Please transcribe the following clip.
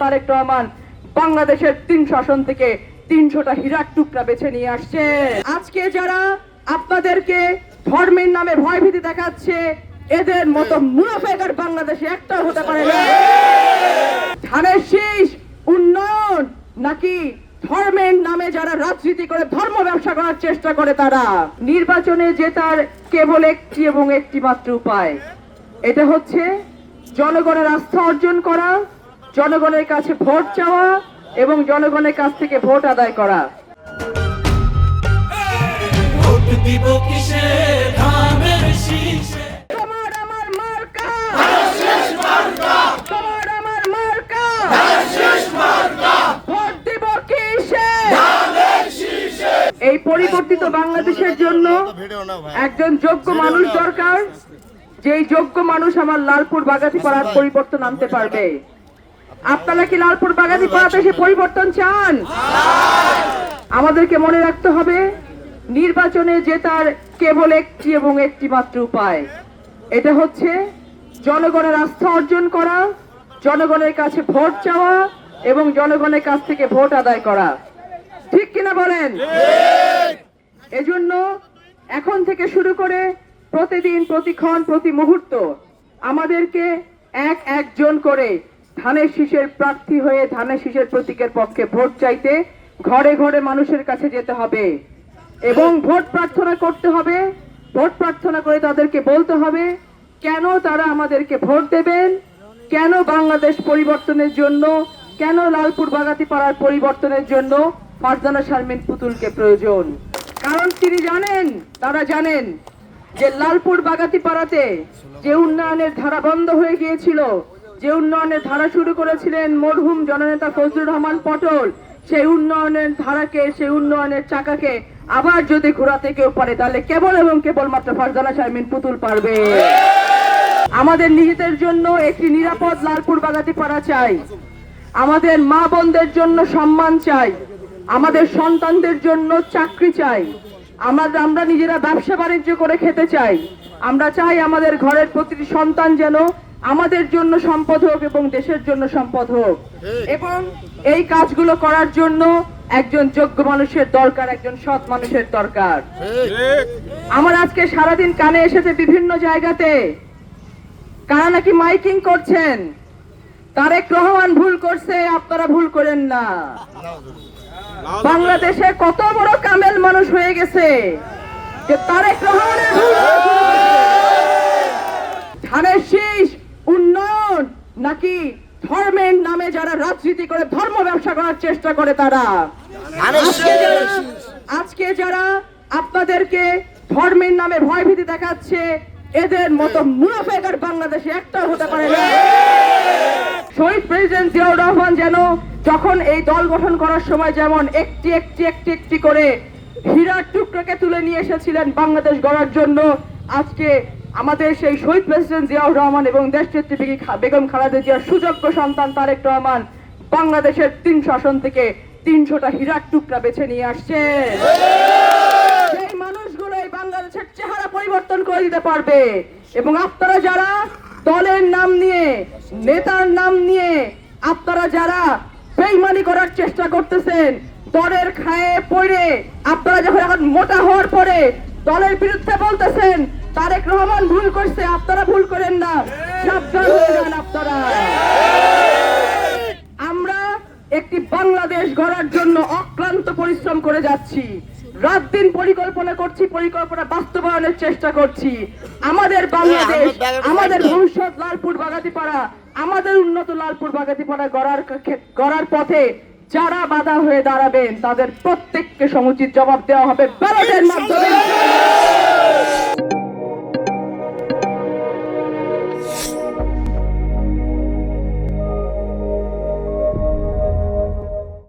তারেক রহমান বাংলাদেশের ৩০০ আসন থেকে ৩০০টা হীরার টুকরা বেছে নিয়ে আসছে। আজকে যারা আপনাদেরকে ধর্মের নামে ভয়ভীতি দেখাচ্ছে, এদের মতো মুনাফেক বাংলাদেশে একটাও হতে পারে না। ধানের শীষ উন্নয়ন নাকি ধর্মের নামে যারা রাজনীতি করে ধর্ম ব্যবসা করার চেষ্টা করে, তারা নির্বাচনে জেতার কেবল একটি এবং একটি মাত্র উপায়, এটা হচ্ছে জনগণের আস্থা অর্জন করা, জনগণের কাছে ভোট চাওয়া এবং জনগণের কাছ থেকে ভোট আদায় করা। তোমার আমার মার্কা, তোমার আমার মার্কা, ভোট দিব কিসে? এই পরিবর্তিত বাংলাদেশের জন্য একজন যোগ্য মানুষ দরকার, যেই যোগ্য মানুষ আমার লালপুর বাগাতিপাড়ার পরিবর্তন আনতে পারবে। আপনারা কি লালপুর বাগাতিপাড়াতে সে পরিবর্তন চান? আমাদেরকে মনে রাখতে হবে, নির্বাচনে জেতার কেবল একটি এবং একটি মাত্র উপায়, এটা হচ্ছে জনগণের আস্থা অর্জন করা, জনগণের কাছে ভোট চাওয়া এবং জনগণের কাছ থেকে ভোট আদায় করা। ঠিক কিনা বলেন? এজন্য এখন থেকে শুরু করে প্রতিদিন, প্রতিক্ষণ, প্রতি মুহূর্ত আমাদেরকে একজন করে ধানের শীষের প্রার্থী হয়ে ধানের শীষের প্রতীকের পক্ষে ভোট চাইতে ঘরে ঘরে মানুষের কাছে যেতে হবে এবং ভোট প্রার্থনা করতে হবে। ভোট প্রার্থনা করে তাদেরকে বলতে হবে কেন তারা আমাদেরকে ভোট দেবেন, কেন বাংলাদেশ পরিবর্তনের জন্য, কেন লালপুর বাগাতিপাড়ার পরিবর্তনের জন্য ফারজানা শারমিন পুতুলকে প্রয়োজন। কারণ তিনি জানেন, তারা জানেন যে লালপুর বাগাতিপাড়াতে যে উন্নয়নের ধারা বন্ধ হয়ে গিয়েছিল, যে উন্নয়নের ধারা শুরু করেছিলেন মরহুম জননেতা ফজলুর রহমান পটল, সেই উন্নয়নের ধারাকে, সেই উন্নয়নের চাকাকে আবার যদি ঘোরাতে কেউ পারে, তাহলে কেবল এবং কেবলমাত্র ফারজানা শারমিন পুতুল পারবে। আমাদের নিজেদের জন্য একটি নিরাপদ লালপুর বাগাতিপাড়া চাই, আমাদের মা বোনদের জন্য সম্মান চাই, আমাদের সন্তানদের জন্য চাকরি চাই, আমরা নিজেরা ব্যবসা বাণিজ্য করে খেতে চাই। আমরা চাই আমাদের ঘরের প্রতিটি সন্তান যেন আমাদের জন্য সম্পদ হোক এবং দেশের জন্য সম্পদ হোক। এবং এই কাজগুলো করার জন্য একজন যোগ্য মানুষের দরকার, একজন সৎ মানুষের দরকার। আমার আজকে সারাদিন কানে এসেছে বিভিন্ন জায়গাতে কারা নাকি মাইকিং করছেন, তারেক রহমান ভুল করছে, আপনারা ভুল করেন না। বাংলাদেশে কত বড় কামেল মানুষ হয়ে গেছে যে তারেক রহমানের ভুল। ধানের শীষ উন্নয়ন নাকি ধর্মের নামে যারা রাজনীতি করে ধর্ম ব্যবসা করার চেষ্টা করে, তারা আজকে যারা আপনাদেরকে ধর্মের নামে ভয়ভীতি দেখাচ্ছে, এদের মতো মুনাফেক বাংলাদেশে একটাও হতে পারে না। শহীদ প্রেসিডেন্ট জিয়াউর রহমান যেন যখন এই দল গঠন করার সময় যেমন একটি একটি একটি একটি করে হীরার টুকরাকে তুলে নিয়ে এসেছিলেন বাংলাদেশ গড়ার জন্য, আজকে আমাদের সেই শহীদ প্রেসিডেন্ট জিয়াউর রহমান এবং দেশনেত্রী বেগম খালেদা জিয়ার সুযোগ্য সন্তান তারেক রহমান বাংলাদেশের ৩০০ আসন থেকে ৩০০টা হীরার টুকরা বেছে নিয়ে আসছে। সেই মানুষগুলো এই বাংলাদেশের চেহারা পরিবর্তন করে দিতে পারবে। এবং আপনারা যারা দলের নাম নিয়ে, নেতার নাম নিয়ে আপনারা যারা বেইমানি করার চেষ্টা করতেছেন, দলের খায়ে পড়ে আপনারা যখন এখন মোটা হওয়ার পরে দলের বিরুদ্ধে বলতেছেন তারেক রহমান ভুল করছে, আপনারা ভুল করেন না, সাবধান হয়ে যান আপনারা। আমরা একটি বাংলাদেশ গড়ার জন্য অক্লান্ত পরিশ্রম করে যাচ্ছি, রাত দিন পরিকল্পনা করছি, পরিকল্পনা বাস্তবায়নের চেষ্টা করছি। আমাদের বাংলাদেশ, আমাদের ভবিষ্যৎ লালপুর বাগাতিপাড়া, আমাদের উন্নত লালপুর বাগাতিপাড়া গড়ার পথে যারা বাধা হয়ে দাঁড়াবেন তাদের প্রত্যেককে সমুচিত জবাব দেওয়া হবে ব্যালটের মাধ্যমে।